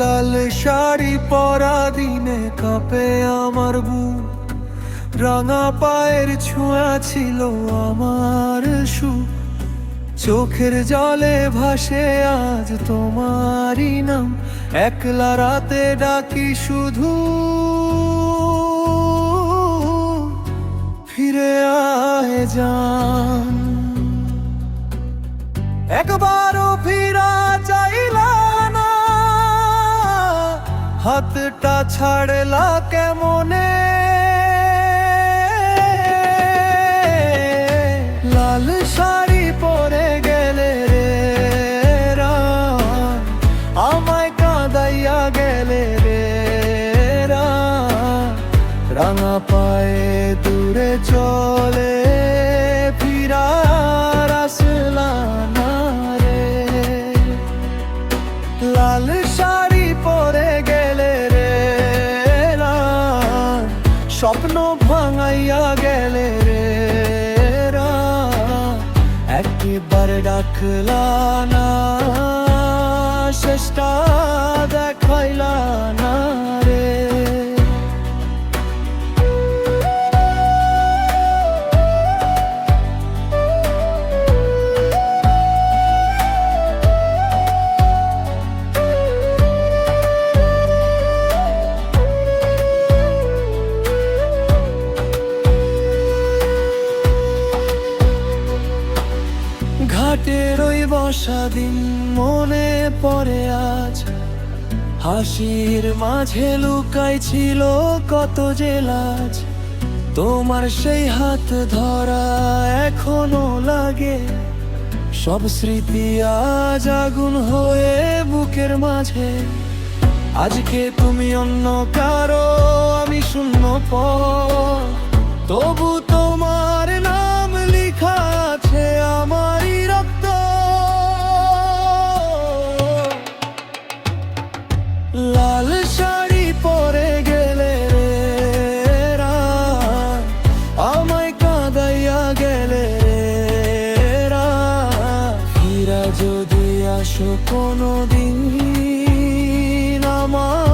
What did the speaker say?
লাল শাড়ি পরা দিনে কাঁপে আমার বুক, রাঙা পায়ের ছোঁয়া ছিল আমার সুখ। চোখের জলে ভাসে আজ তোমারই নাম, একলা রাতে ডাকি শুধু ফিরে আয় জান। একবারও ফিরা চাইলা না, হাতটা ছাড়লা কেমনে। লাল শাড়ি পরে গেলে রে রান, আমায় কাঁদাইয়া গেলে রে রান। রাঙা পায়ে দূরে চলে ফিরার আসলা না রে। লাল শাড়ি পরে গেলে রে রান, স্বপ্ন ভাঙাইয়া গেলে রে রান। একবার ডাকলা না, শেষটা দেখাইলা না রে। ঘাটের ওই বর্ষা দিন মনে পড়ে আজ, হাসির মাঝে লুকাই ছিল কত যে লাজ। তোমার সেই হাত ধরা এখনো লাগে, সব স্মৃতি আজ আগুন হয়ে বুকের মাঝে। আজকে তুমি অন্য কারো, আমি শূন্য পথ, তবু তোমার নাম লেখা আছে আমারই রক্ত। লাল শাড়ি পরে গেলে রে রান, আমায় কাঁদাইয়া গেলে রে রান। ফিরা যদি আসো কোনোদিন আমার